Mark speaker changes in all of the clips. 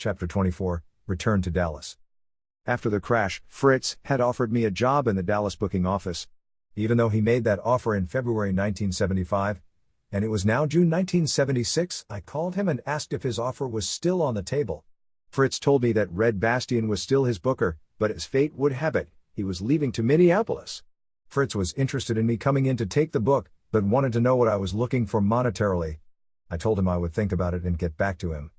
Speaker 1: Chapter 24, Return to Dallas. After the crash, Fritz had offered me a job in the Dallas booking office. Even though he made that offer in February 1975, and it was now June 1976, I called him and asked if his offer was still on the table. Fritz told me that Red Bastian was still his booker, but as fate would have it, he was leaving to Minneapolis. Fritz was interested in me coming in to take the book, but wanted to know what I was looking for monetarily. I told him I would think about it and get back to him.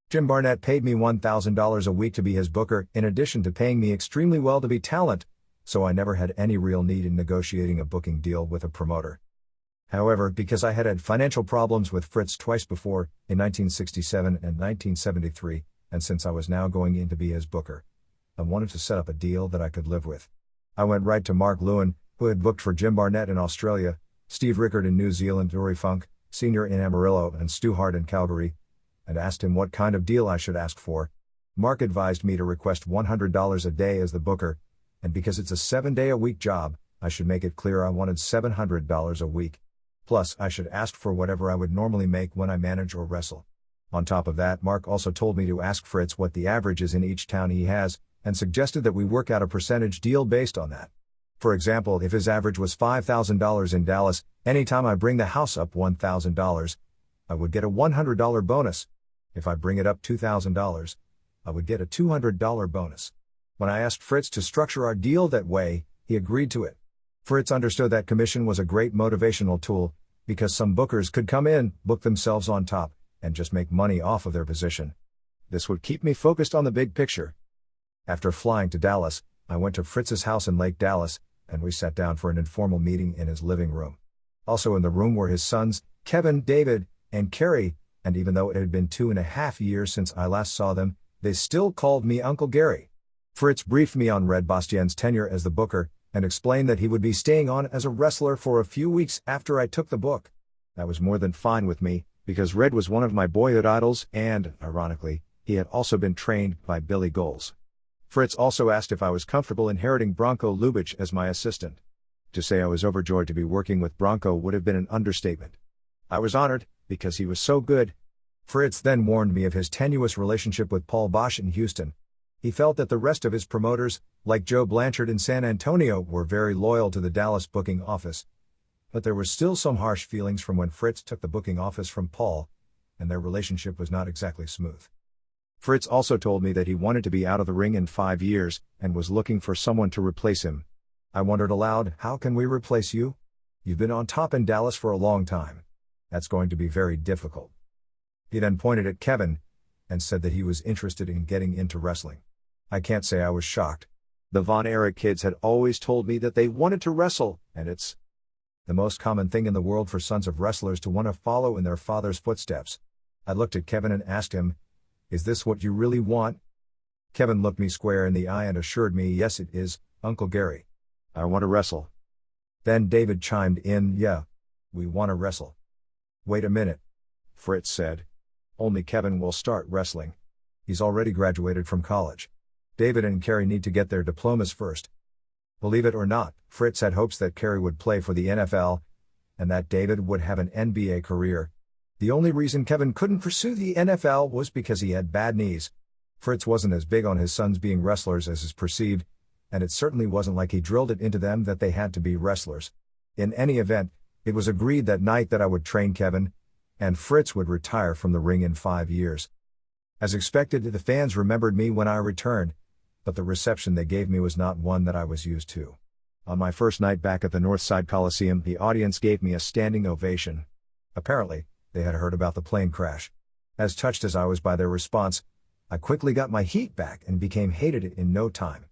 Speaker 1: Jim Barnett paid me $1,000 a week to be his booker, in addition to paying me extremely well to be talent, so I never had any real need in negotiating a booking deal with a promoter. However, because I had had financial problems with Fritz twice before, in 1967 and 1973, and since I was now going in to be his booker, I wanted to set up a deal that I could live with. I went right to Mark Lewin, who had booked for Jim Barnett in Australia, Steve Rickard in New Zealand, Dory Funk, Sr. in Amarillo, and Stu Hart in Calgary, and asked him what kind of deal I should ask for. Mark advised me to request $100 a day as the booker, and because it's a 7-day-a-week job, I should make it clear I wanted $700 a week. Plus, I should ask for whatever I would normally make when I manage or wrestle. On top of that, Mark also told me to ask Fritz what the average is in each town he has, and suggested that we work out a percentage deal based on that. For example, if his average was $5,000 in Dallas, anytime I bring the house up $1,000, I would get a $100 bonus. If I bring it up $2,000, I would get a $200 bonus. When I asked Fritz to structure our deal that way, he agreed to it. Fritz understood that commission was a great motivational tool, because some bookers could come in, book themselves on top, and just make money off of their position. This would keep me focused on the big picture. After flying to Dallas, I went to Fritz's house in Lake Dallas, and we sat down for an informal meeting in his living room. Also in the room were his sons, Kevin, David, and Carrie, and even though it had been 2.5 years since I last saw them, they still called me Uncle Gary. Fritz briefed me on Red Bastian's tenure as the booker, and explained that he would be staying on as a wrestler for a few weeks after I took the book. That was more than fine with me, because Red was one of my boyhood idols and, ironically, he had also been trained by Billy Goals. Fritz also asked if I was comfortable inheriting Bronco Lubitsch as my assistant. To say I was overjoyed to be working with Bronco would have been an understatement. I was honored, because he was so good. Fritz then warned me of his tenuous relationship with Paul Bosch in Houston. He felt that the rest of his promoters, like Joe Blanchard in San Antonio, were very loyal to the Dallas booking office. But there was still some harsh feelings from when Fritz took the booking office from Paul, and their relationship was not exactly smooth. Fritz also told me that he wanted to be out of the ring in 5 years, and was looking for someone to replace him. I wondered aloud, how can we replace you? You've been on top in Dallas for a long time. That's going to be very difficult. He then pointed at Kevin, and said that he was interested in getting into wrestling. I can't say I was shocked. The Von Erich kids had always told me that they wanted to wrestle, and it's the most common thing in the world for sons of wrestlers to want to follow in their father's footsteps. I looked at Kevin and asked him, "Is this what you really want?" Kevin looked me square in the eye and assured me, "Yes it is, Uncle Gary. I want to wrestle." Then David chimed in, "Yeah, we want to wrestle." "Wait a minute," Fritz said. "Only Kevin will start wrestling. He's already graduated from college. David and Carrie need to get their diplomas first." Believe it or not, Fritz had hopes that Carrie would play for the NFL, and that David would have an NBA career. The only reason Kevin couldn't pursue the NFL was because he had bad knees. Fritz wasn't as big on his sons being wrestlers as is perceived, and it certainly wasn't like he drilled it into them that they had to be wrestlers. In any event, it was agreed that night that I would train Kevin, and Fritz would retire from the ring in 5 years. As expected, the fans remembered me when I returned, but the reception they gave me was not one that I was used to. On my first night back at the Northside Coliseum, the audience gave me a standing ovation. Apparently, they had heard about the plane crash. As touched as I was by their response, I quickly got my heat back and became hated in no time.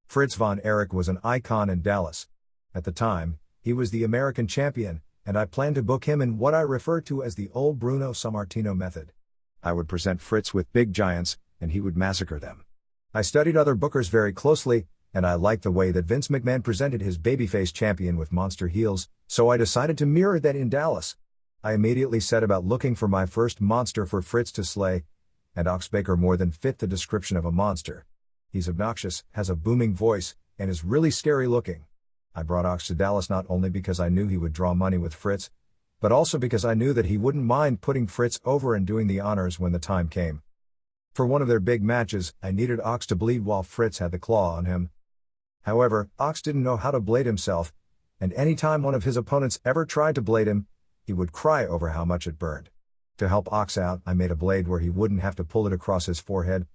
Speaker 1: Fritz Von Erich was an icon in Dallas. At the time, he was the American champion, and I planned to book him in what I refer to as the old Bruno Sammartino method. I would present Fritz with big giants, and he would massacre them. I studied other bookers very closely, and I liked the way that Vince McMahon presented his babyface champion with monster heels, so I decided to mirror that in Dallas. I immediately set about looking for my first monster for Fritz to slay, and Ox Baker more than fit the description of a monster. He's obnoxious, has a booming voice, and is really scary looking. I brought Ox to Dallas not only because I knew he would draw money with Fritz, but also because I knew that he wouldn't mind putting Fritz over and doing the honors when the time came. For one of their big matches, I needed Ox to bleed while Fritz had the claw on him. However, Ox didn't know how to blade himself, and any time one of his opponents ever tried to blade him, he would cry over how much it burned. To help Ox out, I made a blade where he wouldn't have to pull it across his forehead,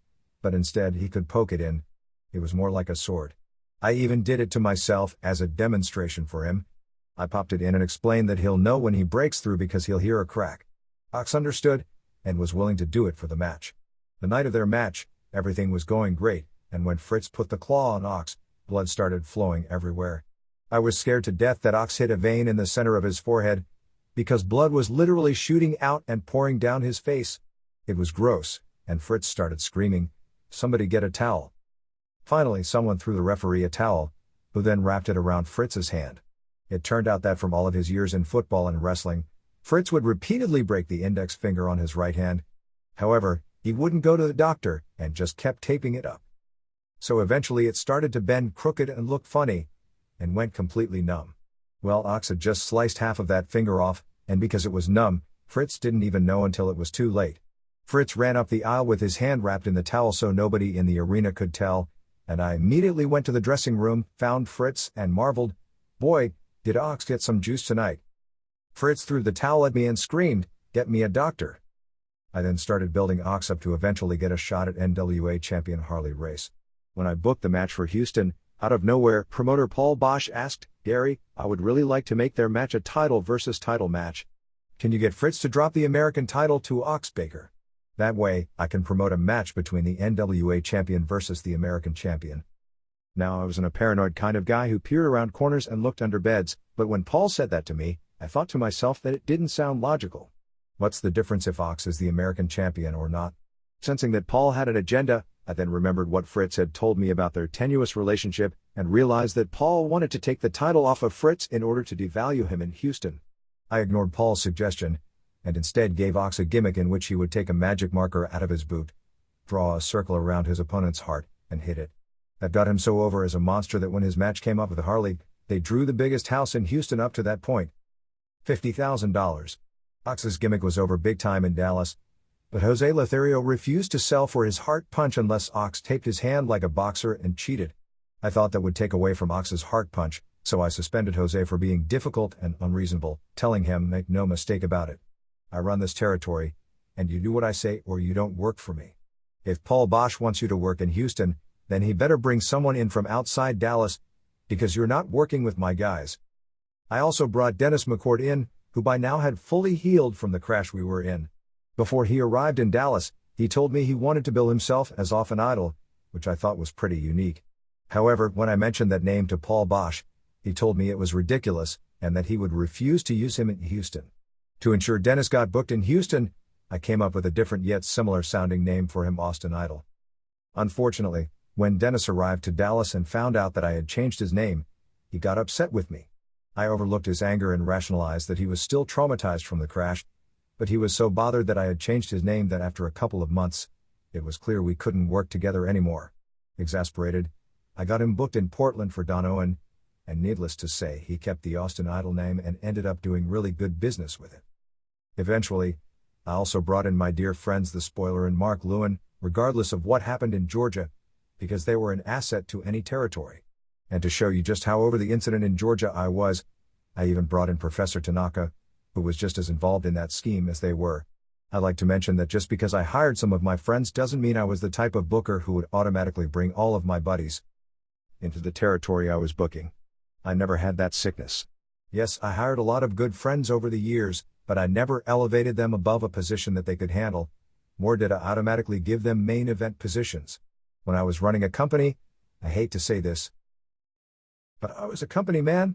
Speaker 1: but instead he could poke it in. It was more like a sword. I even did it to myself as a demonstration for him. I popped it in and explained that he'll know when he breaks through because he'll hear a crack. Ox understood, and was willing to do it for the match. The night of their match, everything was going great, and when Fritz put the claw on Ox, blood started flowing everywhere. I was scared to death that Ox hit a vein in the center of his forehead, because blood was literally shooting out and pouring down his face. It was gross, and Fritz started screaming, "Somebody get a towel." Finally, someone threw the referee a towel, who then wrapped it around Fritz's hand. It turned out that from all of his years in football and wrestling, Fritz would repeatedly break the index finger on his right hand. However, he wouldn't go to the doctor and just kept taping it up. So eventually it started to bend crooked and look funny, and went completely numb. Well, Ox had just sliced half of that finger off, and because it was numb, Fritz didn't even know until it was too late. Fritz ran up the aisle with his hand wrapped in the towel so nobody in the arena could tell, and I immediately went to the dressing room, found Fritz, and marveled, "Boy, did Ox get some juice tonight." Fritz threw the towel at me and screamed, "Get me a doctor." I then started building Ox up to eventually get a shot at NWA champion Harley Race. When I booked the match for Houston, out of nowhere, promoter Paul Bosch asked, "Gary, I would really like to make their match a title versus title match. Can you get Fritz to drop the American title to Ox Baker? That way, I can promote a match between the NWA champion versus the American champion." Now I wasn't a paranoid kind of guy who peered around corners and looked under beds, but when Paul said that to me, I thought to myself that it didn't sound logical. What's the difference if Ox is the American champion or not? Sensing that Paul had an agenda, I then remembered what Fritz had told me about their tenuous relationship, and realized that Paul wanted to take the title off of Fritz in order to devalue him in Houston. I ignored Paul's suggestion, and instead gave Ox a gimmick in which he would take a magic marker out of his boot, draw a circle around his opponent's heart, and hit it. That got him so over as a monster that when his match came up with Harley, they drew the biggest house in Houston up to that point. $50,000. Ox's gimmick was over big time in Dallas, but Jose Lothario refused to sell for his heart punch unless Ox taped his hand like a boxer and cheated. I thought that would take away from Ox's heart punch, so I suspended Jose for being difficult and unreasonable, telling him, "Make no mistake about it. I run this territory, and you do what I say or you don't work for me. If Paul Bosch wants you to work in Houston, then he better bring someone in from outside Dallas, because you're not working with my guys." I also brought Dennis McCord in, who by now had fully healed from the crash we were in. Before he arrived in Dallas, he told me he wanted to bill himself as off an idol, which I thought was pretty unique. However, when I mentioned that name to Paul Bosch, he told me it was ridiculous, and that he would refuse to use him in Houston. To ensure Dennis got booked in Houston, I came up with a different yet similar sounding name for him, Austin Idol. Unfortunately, when Dennis arrived to Dallas and found out that I had changed his name, he got upset with me. I overlooked his anger and rationalized that he was still traumatized from the crash, but he was so bothered that I had changed his name that after a couple of months, it was clear we couldn't work together anymore. Exasperated, I got him booked in Portland for Don Owen, and needless to say, he kept the Austin Idol name and ended up doing really good business with it. Eventually, I also brought in my dear friends the Spoiler and Mark Lewin, regardless of what happened in Georgia, because they were an asset to any territory. And to show you just how over the incident in Georgia I was, I even brought in Professor Tanaka, who was just as involved in that scheme as they were. I'd like to mention that just because I hired some of my friends doesn't mean I was the type of booker who would automatically bring all of my buddies into the territory I was booking. I never had that sickness. Yes, I hired a lot of good friends over the years, but I never elevated them above a position that they could handle, nor did I automatically give them main event positions. When I was running a company, I hate to say this, but I was a company man.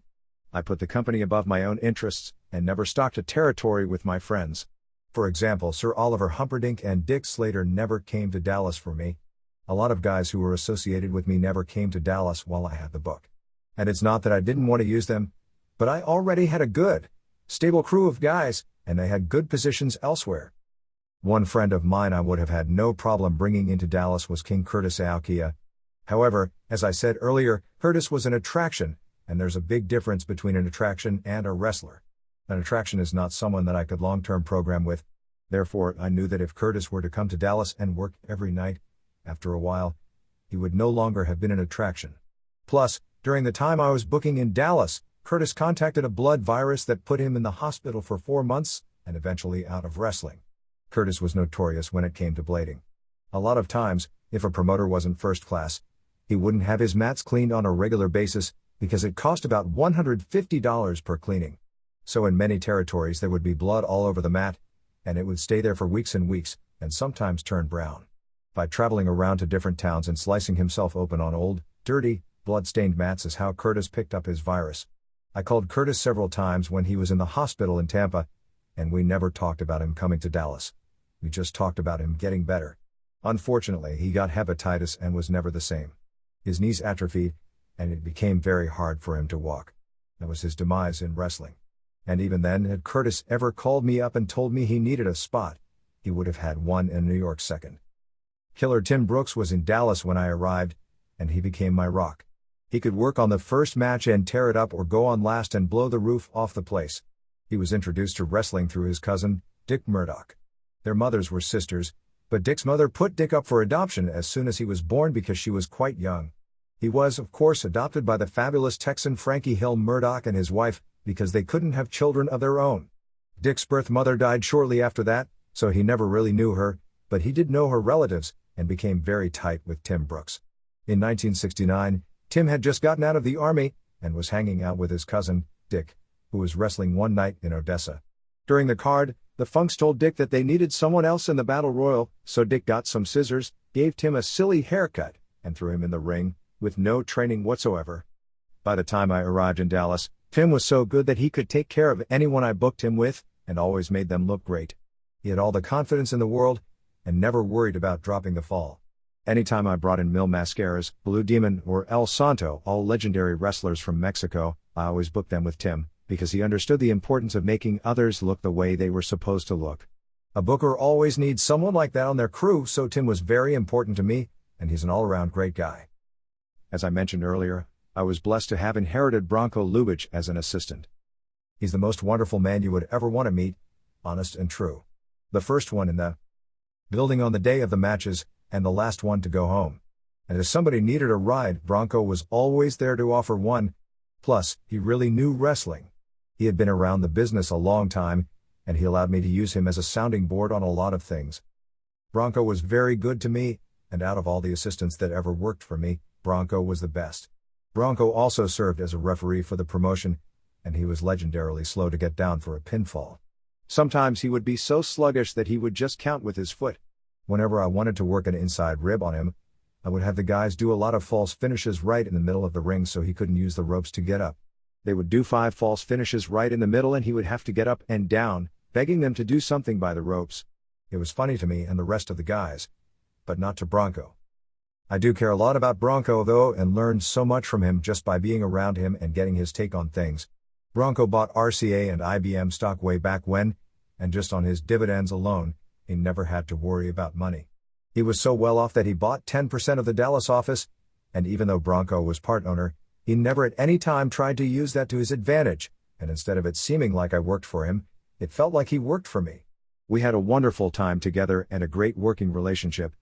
Speaker 1: I put the company above my own interests, and never stocked a territory with my friends. For example, Sir Oliver Humperdinck and Dick Slater never came to Dallas for me. A lot of guys who were associated with me never came to Dallas while I had the book. And it's not that I didn't want to use them, but I already had a good, stable crew of guys, and they had good positions elsewhere. One friend of mine I would have had no problem bringing into Dallas was King Curtis Aokia. However, as I said earlier, Curtis was an attraction, and there's a big difference between an attraction and a wrestler. An attraction is not someone that I could long-term program with. Therefore, I knew that if Curtis were to come to Dallas and work every night, after a while, he would no longer have been an attraction. Plus, during the time I was booking in Dallas, Curtis contacted a blood virus that put him in the hospital for 4 months, and eventually out of wrestling. Curtis was notorious when it came to blading. A lot of times, if a promoter wasn't first class, he wouldn't have his mats cleaned on a regular basis, because it cost about $150 per cleaning. So in many territories there would be blood all over the mat, and it would stay there for weeks and weeks, and sometimes turn brown. By traveling around to different towns and slicing himself open on old, dirty, blood-stained mats is how Curtis picked up his virus. I called Curtis several times when he was in the hospital in Tampa, and we never talked about him coming to Dallas. We just talked about him getting better. Unfortunately, he got hepatitis and was never the same. His knees atrophied, and it became very hard for him to walk. That was his demise in wrestling. And even then, had Curtis ever called me up and told me he needed a spot, he would have had one in New York second. Killer Tim Brooks was in Dallas when I arrived, and he became my rock. He could work on the first match and tear it up, or go on last and blow the roof off the place. He was introduced to wrestling through his cousin, Dick Murdoch. Their mothers were sisters, but Dick's mother put Dick up for adoption as soon as he was born because she was quite young. He was, of course, adopted by the fabulous Texan Frankie Hill Murdoch and his wife, because they couldn't have children of their own. Dick's birth mother died shortly after that, so he never really knew her, but he did know her relatives, and became very tight with Tim Brooks. In 1969, Tim had just gotten out of the army, and was hanging out with his cousin, Dick, who was wrestling one night in Odessa. During the card, the Funks told Dick that they needed someone else in the Battle Royal, so Dick got some scissors, gave Tim a silly haircut, and threw him in the ring, with no training whatsoever. By the time I arrived in Dallas, Tim was so good that he could take care of anyone I booked him with, and always made them look great. He had all the confidence in the world, and never worried about dropping the fall. Anytime I brought in Mil Mascaras, Blue Demon, or El Santo, all legendary wrestlers from Mexico, I always booked them with Tim, because he understood the importance of making others look the way they were supposed to look. A booker always needs someone like that on their crew, so Tim was very important to me, and he's an all-around great guy. As I mentioned earlier, I was blessed to have inherited Bronco Lubitsch as an assistant. He's the most wonderful man you would ever want to meet, honest and true. The first one in the building on the day of the matches, and the last one to go home. And if somebody needed a ride, Bronco was always there to offer one. Plus, he really knew wrestling. He had been around the business a long time, and he allowed me to use him as a sounding board on a lot of things. Bronco was very good to me, and out of all the assistants that ever worked for me, Bronco was the best. Bronco also served as a referee for the promotion, and he was legendarily slow to get down for a pinfall. Sometimes he would be so sluggish that he would just count with his foot. Whenever I wanted to work an inside rib on him, I would have the guys do a lot of false finishes right in the middle of the ring so he couldn't use the ropes to get up. They would do 5 false finishes right in the middle and he would have to get up and down, begging them to do something by the ropes. It was funny to me and the rest of the guys, but not to Bronco. I do care a lot about Bronco though, and learned so much from him just by being around him and getting his take on things. Bronco bought RCA and IBM stock way back when, and just on his dividends alone, he never had to worry about money. He was so well off that he bought 10% of the Dallas office, and even though Bronco was part owner, he never at any time tried to use that to his advantage, and instead of it seeming like I worked for him, it felt like he worked for me. We had a wonderful time together and a great working relationship.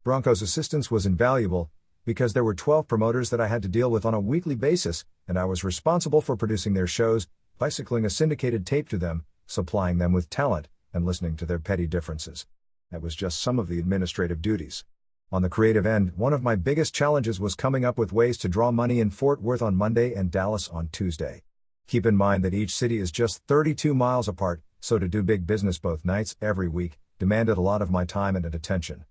Speaker 1: Bronco's assistance was invaluable, because there were 12 promoters that I had to deal with on a weekly basis, and I was responsible for producing their shows, bicycling a syndicated tape to them, supplying them with talent, and listening to their petty differences. That was just some of the administrative duties. On the creative end, one of my biggest challenges was coming up with ways to draw money in Fort Worth on Monday and Dallas on Tuesday. Keep in mind that each city is just 32 miles apart, so to do big business both nights, every week, demanded a lot of my time and attention.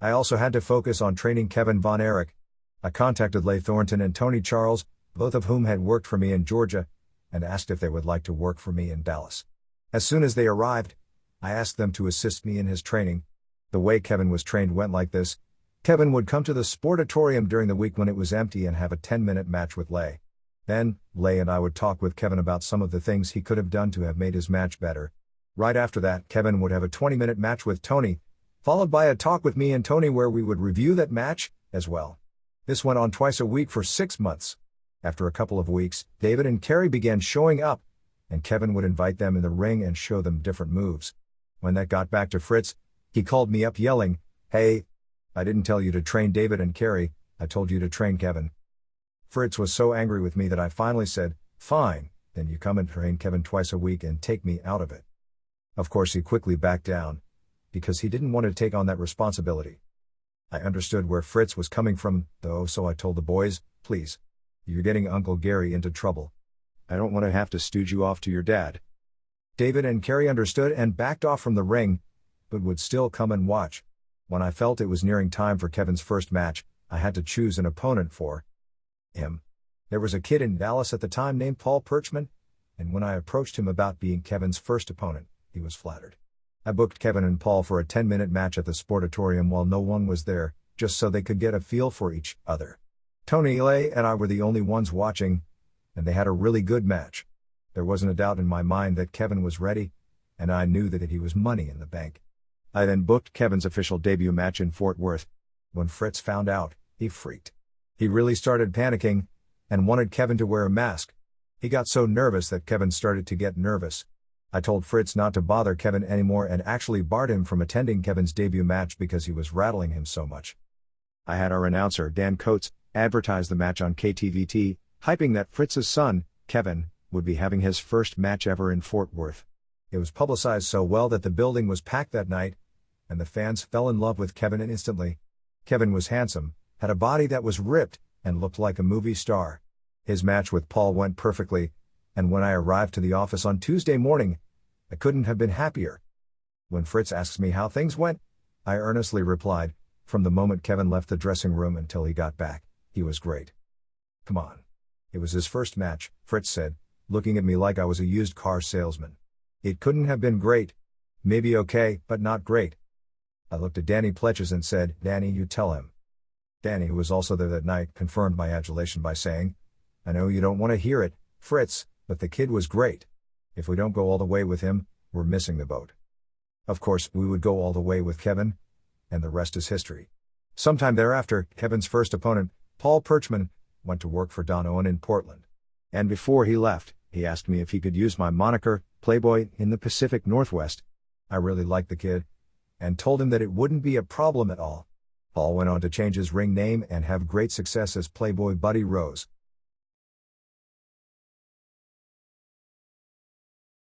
Speaker 1: I also had to focus on training Kevin Von Erich. I contacted Leigh Thornton and Tony Charles, both of whom had worked for me in Georgia, and asked if they would like to work for me in Dallas. As soon as they arrived, I asked them to assist me in his training. The way Kevin was trained went like this. Kevin would come to the sportatorium during the week when it was empty and have a 10-minute match with Leigh. Then, Leigh and I would talk with Kevin about some of the things he could have done to have made his match better. Right after that, Kevin would have a 20-minute match with Tony, followed by a talk with me and Tony where we would review that match, as well. This went on twice a week for 6 months. After a couple of weeks, David and Kerry began showing up, and Kevin would invite them in the ring and show them different moves. When that got back to Fritz, he called me up yelling, "Hey, I didn't tell you to train David and Carrie, I told you to train Kevin." Fritz was so angry with me that I finally said, "Fine, then you come and train Kevin twice a week and take me out of it." Of course he quickly backed down, because he didn't want to take on that responsibility. I understood where Fritz was coming from, though, so I told the boys, "Please. You're getting Uncle Gary into trouble. I don't want to have to stooge you off to your dad." David and Carrie understood and backed off from the ring, but would still come and watch. When I felt it was nearing time for Kevin's first match, I had to choose an opponent for him. There was a kid in Dallas at the time named Paul Perchman, and when I approached him about being Kevin's first opponent, he was flattered. I booked Kevin and Paul for a 10-minute match at the Sportatorium while no one was there, just so they could get a feel for each other. Tony Lay and I were the only ones watching, and they had a really good match. There wasn't a doubt in my mind that Kevin was ready, and I knew that he was money in the bank. I then booked Kevin's official debut match in Fort Worth. When Fritz found out, he freaked. He really started panicking, and wanted Kevin to wear a mask. He got so nervous that Kevin started to get nervous. I told Fritz not to bother Kevin anymore and actually barred him from attending Kevin's debut match because he was rattling him so much. I had our announcer, Dan Coates, advertise the match on KTVT, hyping that Fritz's son, Kevin, would be having his first match ever in Fort Worth. It was publicized so well that the building was packed that night, and the fans fell in love with Kevin instantly. Kevin was handsome, had a body that was ripped, and looked like a movie star. His match with Paul went perfectly, and when I arrived to the office on Tuesday morning, I couldn't have been happier. When Fritz asks me how things went, I earnestly replied, from the moment Kevin left the dressing room until he got back, he was great. Come on. It was his first match, Fritz said, looking at me like I was a used car salesman. It couldn't have been great. Maybe okay, but not great. I looked at Danny Pletches and said, "Danny, you tell him." Danny, who was also there that night, confirmed my adulation by saying, "I know you don't want to hear it, Fritz, but the kid was great. If we don't go all the way with him, we're missing the boat." Of course, we would go all the way with Kevin, and the rest is history. Sometime thereafter, Kevin's first opponent, Paul Perchman, went to work for Don Owen in Portland. And before he left, he asked me if he could use my moniker, Playboy, in the Pacific Northwest. I really liked the kid, and told him that it wouldn't be a problem at all. Paul went on to change his ring name and have great success as Playboy Buddy Rose.